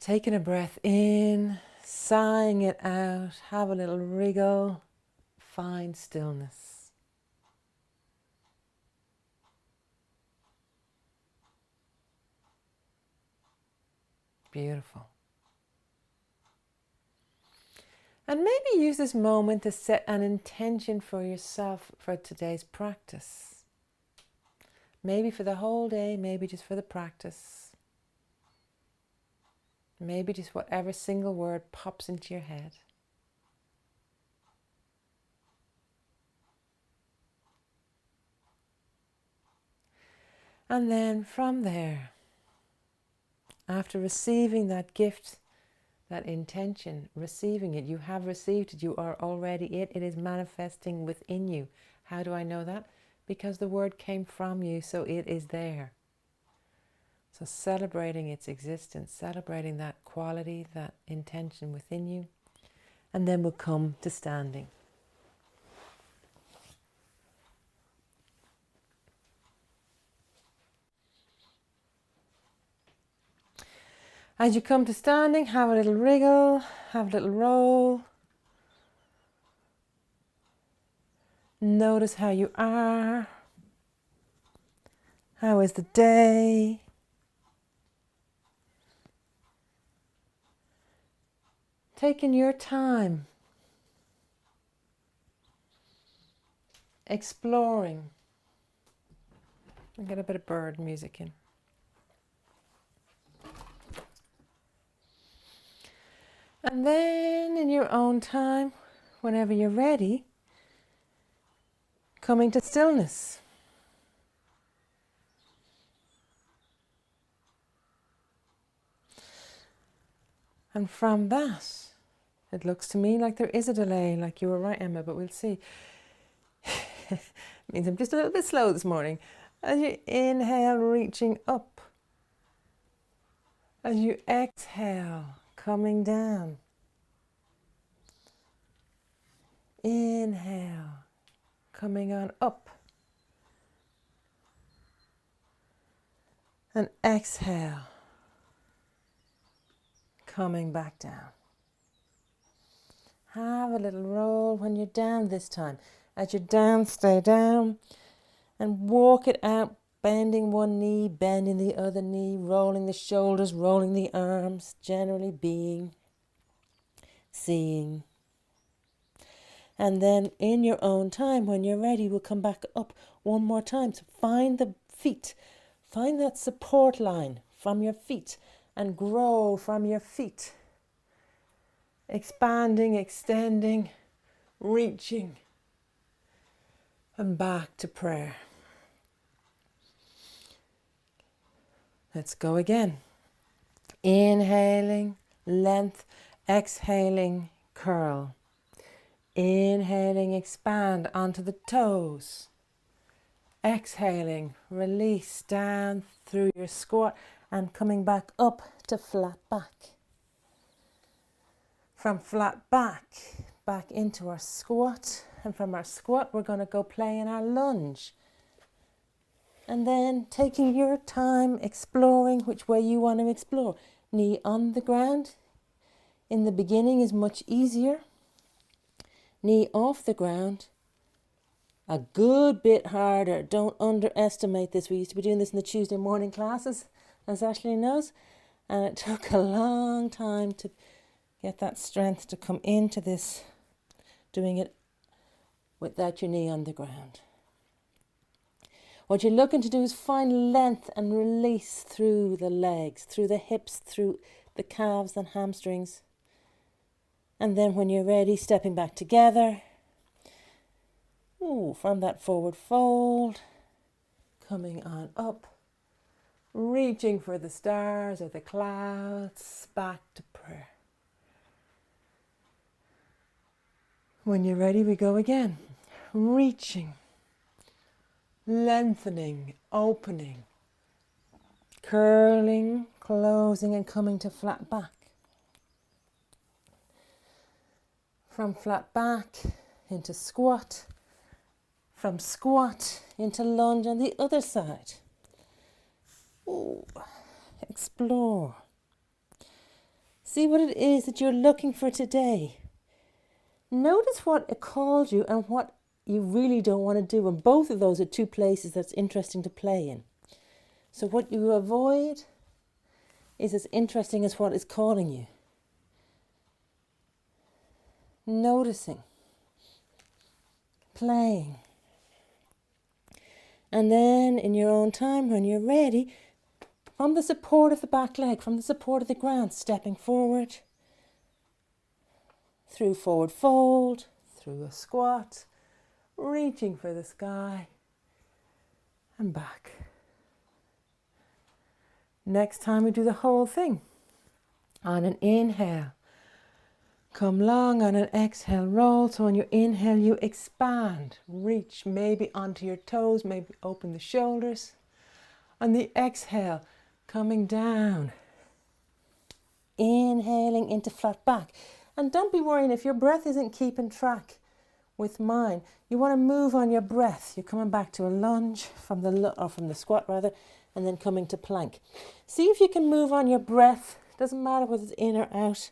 Taking a breath in, sighing it out, have a little wriggle, find stillness. Beautiful. And maybe use this moment to set an intention for yourself for today's practice. Maybe for the whole day, maybe just for the practice. Maybe just whatever single word pops into your head. And then from there, after receiving that gift, that intention, receiving it, you have received it, you are already it, it is manifesting within you. How do I know that? Because the word came from you, so it is there. So celebrating its existence, celebrating that quality, that intention within you, and then we'll come to standing. As you come to standing, have a little wriggle, have a little roll. Notice how you are. How is the day? Taking your time. Exploring. I'll get a bit of bird music in. And then in your own time, whenever you're ready, coming to stillness. And from that, it looks to me like there is a delay, like you were right, Emma, but we'll see. It means I'm just a little bit slow this morning. As you inhale, reaching up. As you exhale, coming down. Inhale, coming on up. And exhale, coming back down. Have a little roll when you're down this time. As you're down, stay down and walk it out, bending one knee, bending the other knee, rolling the shoulders, rolling the arms, generally being, seeing. And then in your own time, when you're ready, we'll come back up one more time. So find the feet, find that support line from your feet and grow from your feet. Expanding, extending, reaching, and back to prayer. Let's go again. Inhaling, length, exhaling, curl. Inhaling, expand onto the toes. Exhaling, release down through your squat and coming back up to flat back. From flat back, back into our squat. And from our squat, we're going to go play in our lunge. And then taking your time, exploring which way you want to explore. Knee on the ground. In the beginning is much easier. Knee off the ground. A good bit harder. Don't underestimate this. We used to be doing this in the Tuesday morning classes, as Ashley knows. And it took a long time to get that strength to come into this, doing it without your knee on the ground. What you're looking to do is find length and release through the legs, through the hips, through the calves and hamstrings. And then when you're ready, stepping back together. From that forward fold, coming on up, reaching for the stars or the clouds, back to prayer. When you're ready, we go again. Reaching, lengthening, opening, curling, closing and coming to flat back. From flat back into squat, from squat into lunge on the other side. Explore. See what it is that you're looking for today. Notice what it called you and what you really don't want to do. And both of those are two places that's interesting to play in. So what you avoid is as interesting as what is calling you. Noticing. Playing. And then in your own time, when you're ready, from the support of the back leg, from the support of the ground, stepping forward, through forward fold, through a squat, reaching for the sky, and back. Next time we do the whole thing. On an inhale, come long. On an exhale, roll. So on your inhale, you expand, reach maybe onto your toes, maybe open the shoulders. On the exhale, coming down, inhaling into flat back. And don't be worrying if your breath isn't keeping track with mine. You want to move on your breath. You're coming back to a lunge from the squat rather, and then coming to plank. See if you can move on your breath. Doesn't matter whether it's in or out.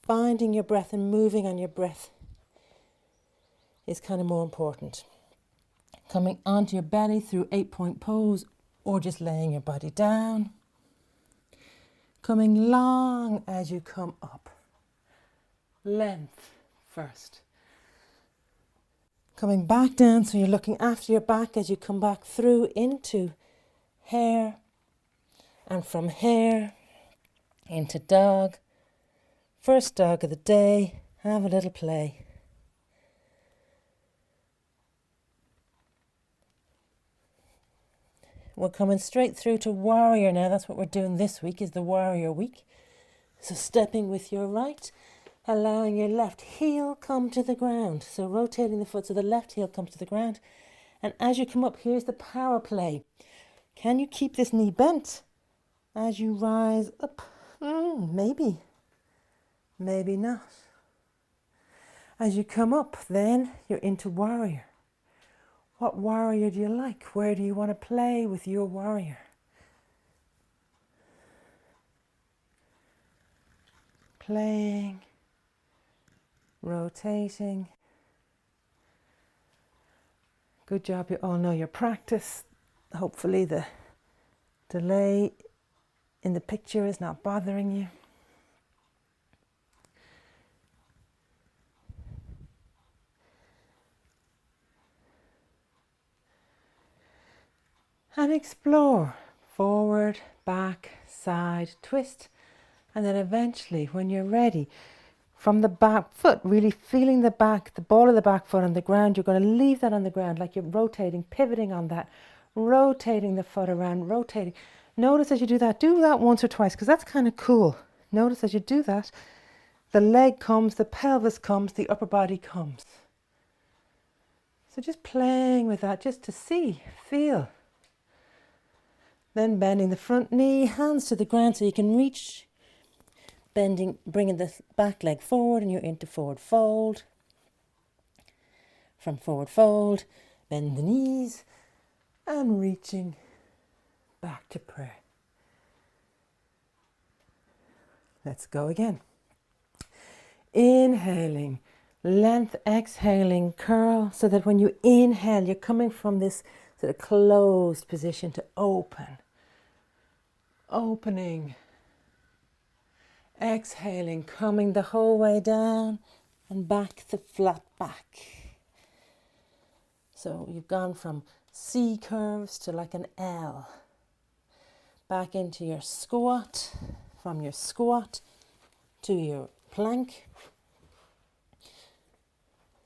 Finding your breath and moving on your breath is kind of more important. Coming onto your belly through 8-point pose or just laying your body down. Coming long as you come up. Length first. Coming back down, so you're looking after your back as you come back through into hare. And from hare into dog. First dog of the day. Have a little play. We're coming straight through to warrior now. That's what we're doing this week, is the warrior week. So stepping with your right, allowing your left heel come to the ground. So rotating the foot so the left heel comes to the ground. And as you come up, here's the power play. Can you keep this knee bent as you rise up? Maybe. Maybe not. As you come up, then you're into warrior. What warrior do you like? Where do you want to play with your warrior? Playing, rotating. Good job, you all know your practice. Hopefully the delay in the picture is not bothering you. And explore forward, back, side, twist, and then eventually when you're ready, from the back foot, really feeling the back, the ball of the back foot on the ground, you're going to leave that on the ground like you're rotating, pivoting on that, rotating the foot around, rotating. Notice as you do that once or twice because that's kind of cool. Notice as you do that, the leg comes, the pelvis comes, the upper body comes. So just playing with that just to see, feel. Then bending the front knee, hands to the ground so you can reach. Bending, bringing the back leg forward and you're into forward fold. From forward fold, bend the knees and reaching back to prayer. Let's go again. Inhaling, length, exhaling, curl, so that when you inhale, you're coming from this sort of closed position to open. Opening, exhaling, coming the whole way down and back to flat back. So you've gone from C curves to like an L. Back into your squat, from your squat to your plank.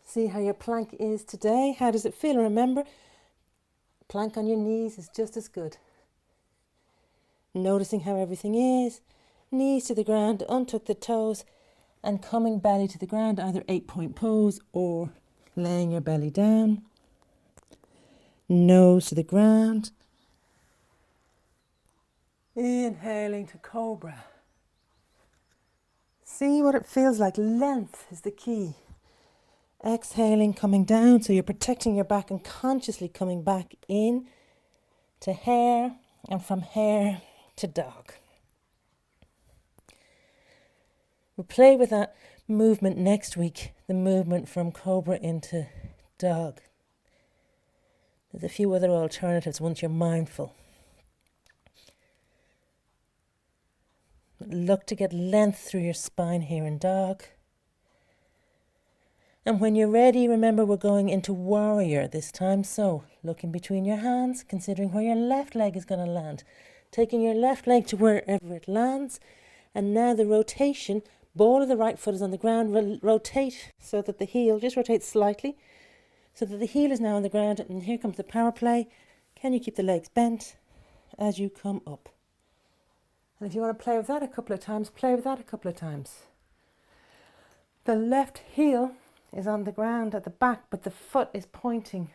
See how your plank is today. How does it feel? Remember, plank on your knees is just as good. Noticing how everything is. Knees to the ground, untuck the toes, and coming belly to the ground, either 8-point pose or laying your belly down. Nose to the ground. Inhaling to cobra. See what it feels like. Length is the key. Exhaling, coming down, so you're protecting your back and consciously coming back in to hare, and from hare to dog. We'll play with that movement next week, the movement from cobra into dog. There's a few other alternatives once you're mindful. Look to get length through your spine here in dog. And when you're ready, remember we're going into warrior this time. So looking between your hands, considering where your left leg is going to land. Taking your left leg to wherever it lands. And now the rotation, ball of the right foot is on the ground. Rotate so that the heel, just rotate slightly, so that the heel is now on the ground. And here comes the power play. Can you keep the legs bent as you come up? And if you want to play with that a couple of times, play with that a couple of times. The left heel is on the ground at the back, but the foot is pointing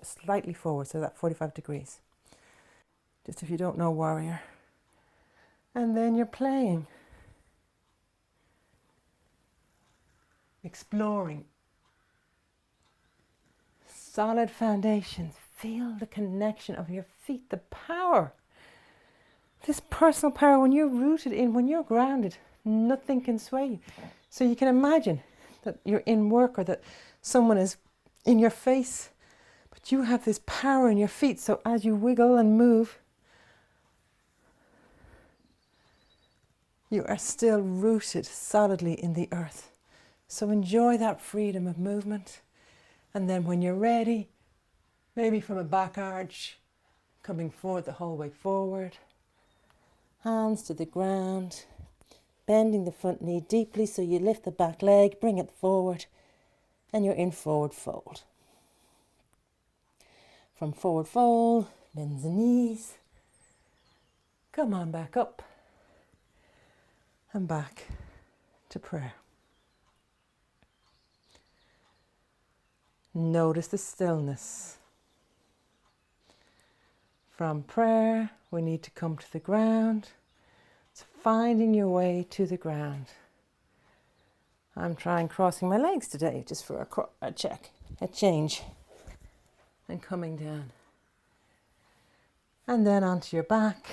slightly forward, so that 45 degrees. Just if you don't know warrior. And then you're playing. Exploring. Solid foundations. Feel the connection of your feet, the power. This personal power, when you're rooted in, when you're grounded, nothing can sway you. So you can imagine that you're in work or that someone is in your face, but you have this power in your feet. So as you wiggle and move, you are still rooted solidly in the earth. So enjoy that freedom of movement. And then when you're ready, maybe from a back arch, coming forward the whole way forward, hands to the ground, bending the front knee deeply so you lift the back leg, bring it forward, and you're in forward fold. From forward fold, bend the knees, come on back up, and back to prayer. Notice the stillness. From prayer, we need to come to the ground. It's finding your way to the ground. I'm trying crossing my legs today, just for a check, a change. And coming down. And then onto your back.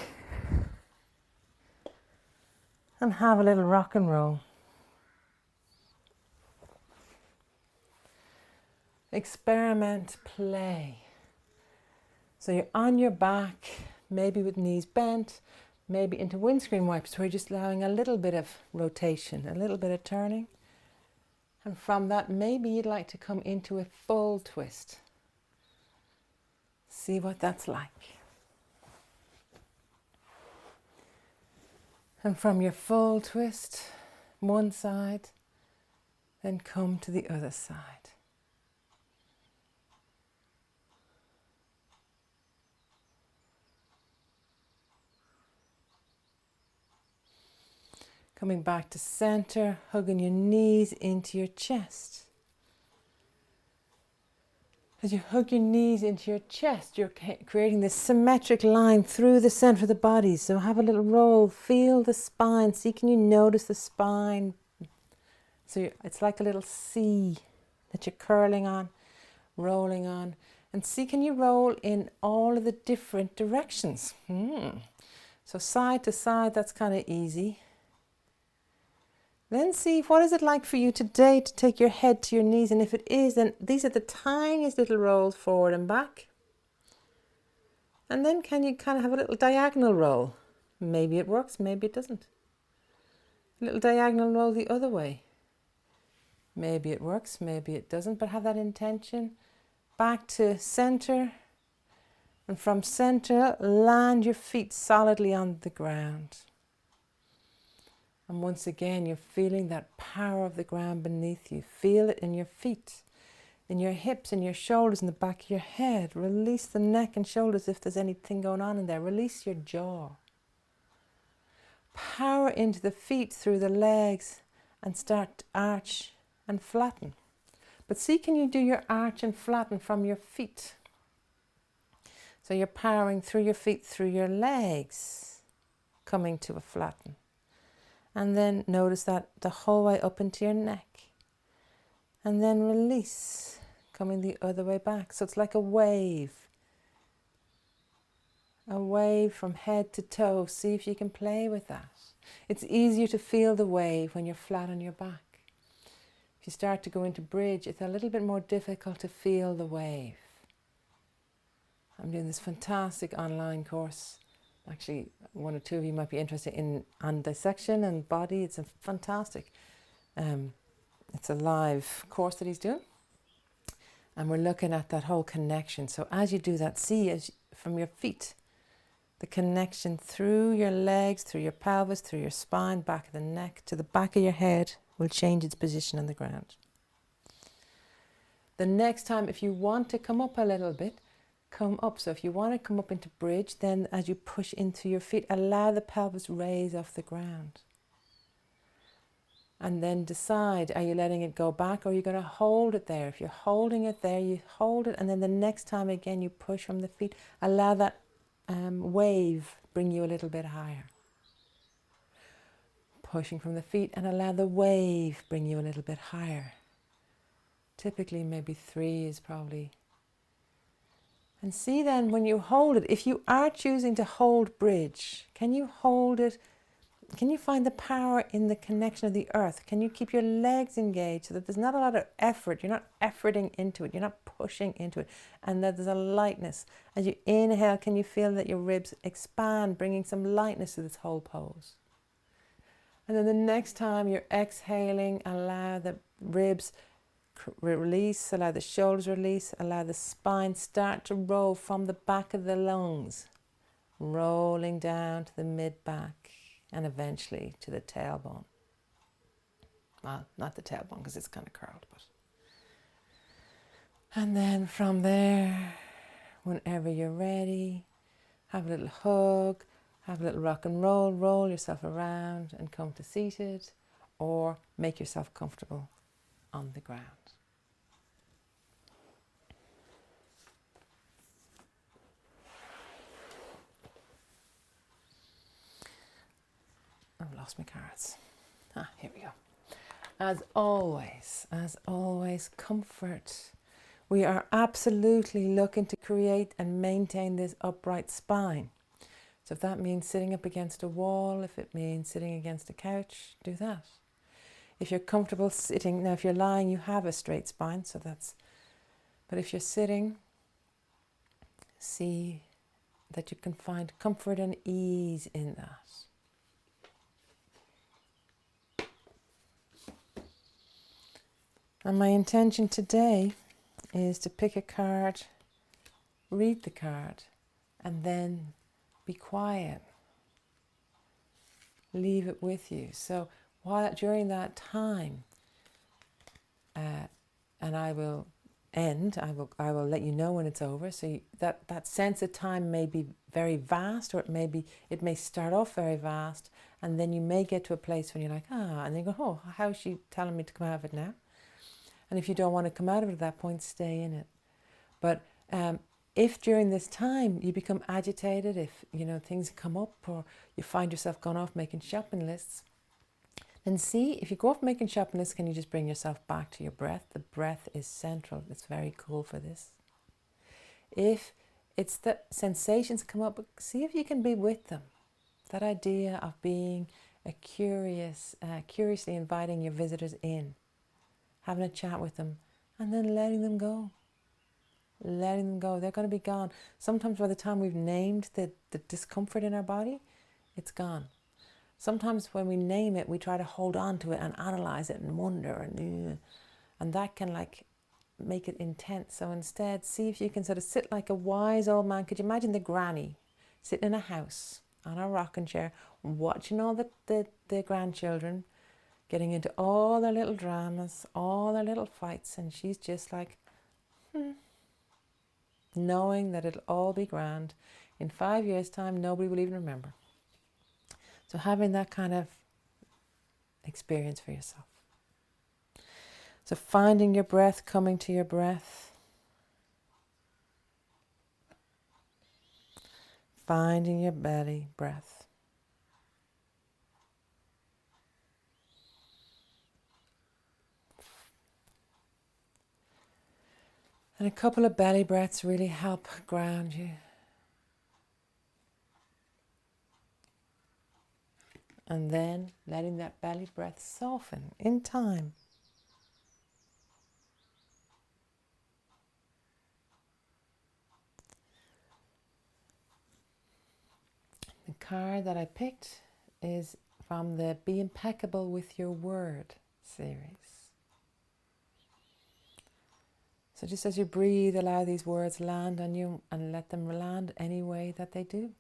And have a little rock and roll. Experiment, play. So you're on your back, maybe with knees bent, maybe into windscreen wipes where you're just allowing a little bit of rotation, a little bit of turning. And from that, maybe you'd like to come into a full twist. See what that's like. And from your full twist, one side, then come to the other side. Coming back to center, hugging your knees into your chest. As you hug your knees into your chest, you're creating this symmetric line through the center of the body. So have a little roll, feel the spine. See, can you notice the spine? So it's like a little C that you're curling on, rolling on. And see, can you roll in all of the different directions? So side to side, that's kind of easy. Then see, what is it like for you today to take your head to your knees? And if it is, then these are the tiniest little rolls forward and back. And then can you kind of have a little diagonal roll? Maybe it works, maybe it doesn't. A little diagonal roll the other way. Maybe it works, maybe it doesn't, but have that intention. Back to center. And from center, land your feet solidly on the ground. And once again, you're feeling that power of the ground beneath you. Feel it in your feet, in your hips, in your shoulders, in the back of your head. Release the neck and shoulders if there's anything going on in there. Release your jaw. Power into the feet through the legs and start to arch and flatten. But see, can you do your arch and flatten from your feet? So you're powering through your feet, through your legs, coming to a flatten. And then notice that the whole way up into your neck. And then release, coming the other way back. So it's like a wave. A wave from head to toe. See if you can play with that. It's easier to feel the wave when you're flat on your back. If you start to go into bridge, it's a little bit more difficult to feel the wave. I'm doing this fantastic online course. Actually, one or two of you might be interested on dissection and body. It's a fantastic, it's a live course that he's doing. And we're looking at that whole connection. So as you do that, see from your feet, the connection through your legs, through your pelvis, through your spine, back of the neck, to the back of your head will change its position on the ground. The next time, if you want to come up a little bit, come up. So if you want to come up into bridge, then as you push into your feet, allow the pelvis raise off the ground. And then decide, are you letting it go back or are you going to hold it there? If you're holding it there, you hold it, and then the next time again you push from the feet, allow that wave bring you a little bit higher. Pushing from the feet and allow the wave bring you a little bit higher. Typically maybe 3 is probably. And see then when you hold it, if you are choosing to hold bridge, can you hold it? Can you find the power in the connection of the earth? Can you keep your legs engaged so that there's not a lot of effort? You're not efforting into it. You're not pushing into it. And that there's a lightness. As you inhale, can you feel that your ribs expand, bringing some lightness to this whole pose? And then the next time you're exhaling, allow the ribs release, allow the shoulders release, allow the spine start to roll from the back of the lungs, rolling down to the mid-back. And eventually to the tailbone. Well, not the tailbone because it's kind of curled, but. And then from there, whenever you're ready, have a little hug, have a little rock and roll yourself around and come to seated, or make yourself comfortable on the ground. I've lost my cards. Here we go. As always, comfort. We are absolutely looking to create and maintain this upright spine. So if that means sitting up against a wall, if it means sitting against a couch, do that. If you're comfortable sitting, now if you're lying, you have a straight spine, so that's, but if you're sitting, see that you can find comfort and ease in that. And my intention today is to pick a card, read the card, and then be quiet. Leave it with you. So during that time, and I will end, I will let you know when it's over. So that sense of time may be very vast, or it may start off very vast, and then you may get to a place when you're like, and then you go, oh, how is she telling me to come out of it now? And if you don't want to come out of it at that point, stay in it. But if during this time you become agitated, if things come up, or you find yourself going off making shopping lists, then see if you go off making shopping lists, can you just bring yourself back to your breath? The breath is central. It's very cool for this. If it's the sensations come up, see if you can be with them. That idea of being curiously inviting your visitors in, having a chat with them, and then letting them go. Letting them go. They're going to be gone. Sometimes by the time we've named the discomfort in our body, it's gone. Sometimes when we name it, we try to hold on to it and analyze it and wonder, and that can make it intense. So instead, see if you can sort of sit like a wise old man. Could you imagine the granny sitting in a house on a rocking chair, watching all the grandchildren getting into all their little dramas, all their little fights, and she's just like, knowing that it'll all be grand. In 5 years' time, nobody will even remember. So having that kind of experience for yourself. So finding your breath, coming to your breath. Finding your belly breath. And a couple of belly breaths really help ground you. And then letting that belly breath soften in time. The card that I picked is from the Be Impeccable with Your Word series. So just as you breathe, allow these words land on you and let them land any way that they do.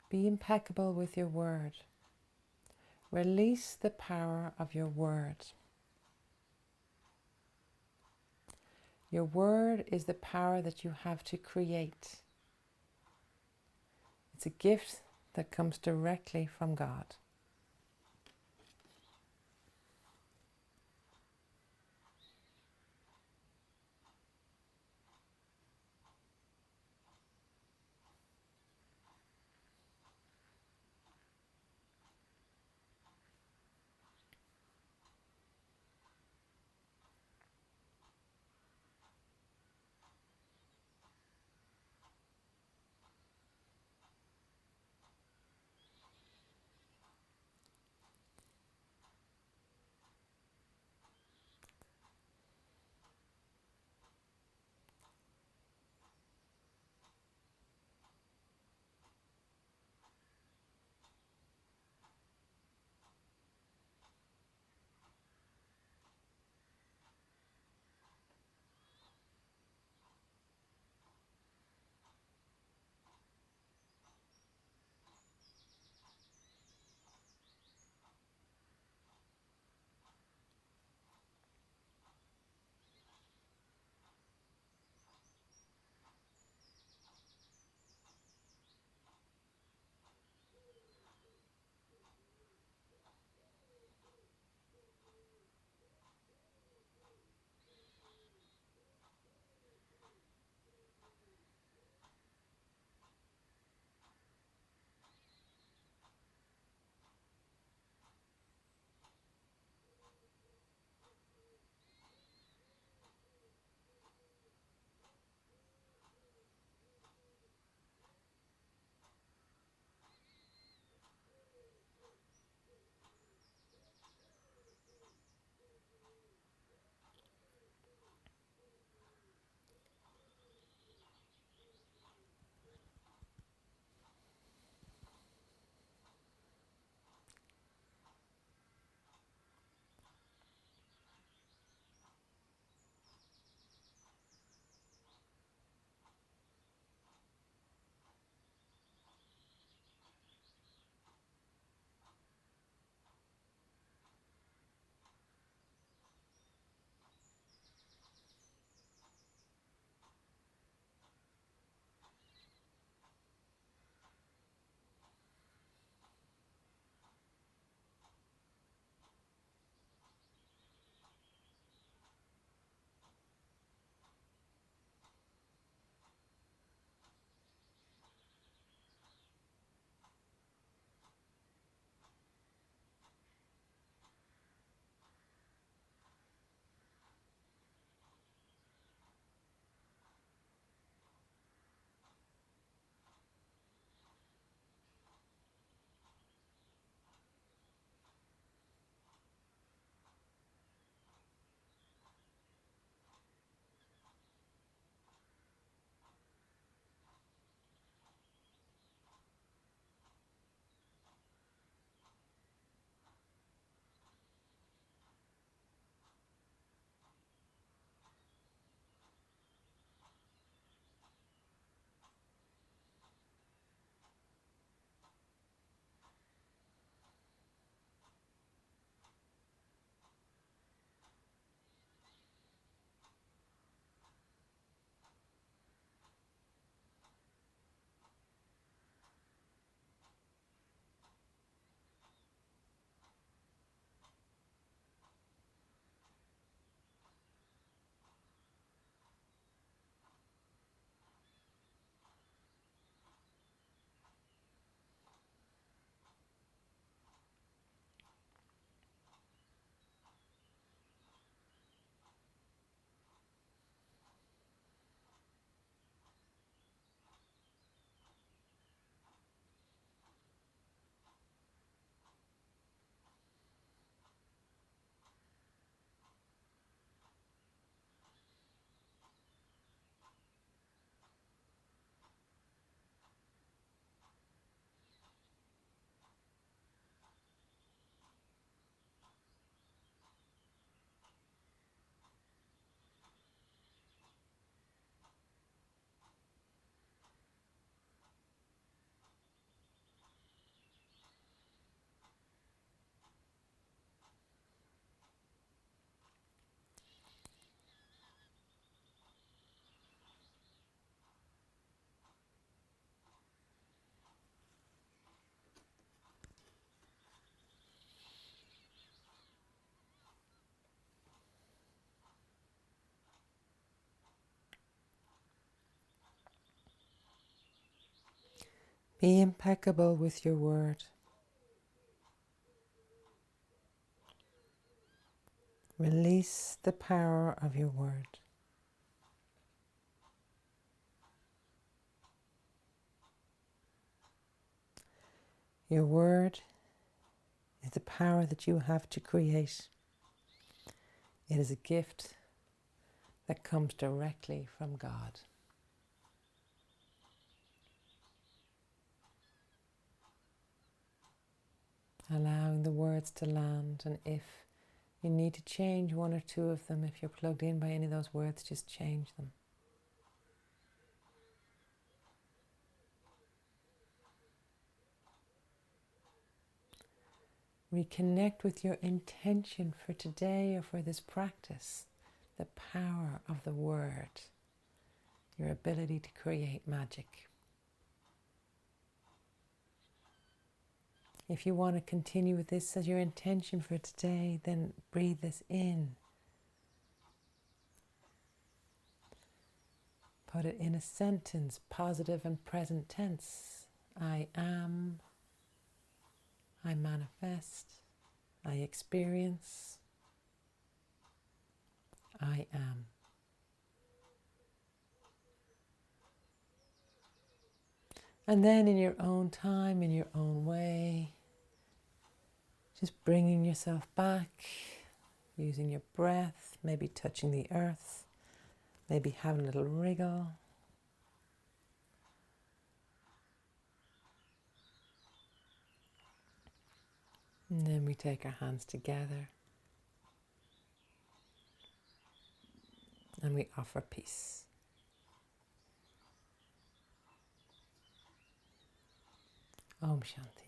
Be impeccable with your word. Release the power of your word. Your word is the power that you have to create. It's a gift that comes directly from God. Be impeccable with your word. Release the power of your word. Your word is the power that you have to create. It is a gift that comes directly from God. Allowing the words to land, and if you need to change one or two of them, if you're plugged in by any of those words, just change them. Reconnect with your intention for today or for this practice, the power of the word, your ability to create magic. If you want to continue with this as your intention for today, then breathe this in. Put it in a sentence, positive and present tense. I am, I manifest, I experience, I am. And then in your own time, in your own way, just bringing yourself back, using your breath, maybe touching the earth, maybe having a little wriggle. And then we take our hands together and we offer peace. Om Shanti.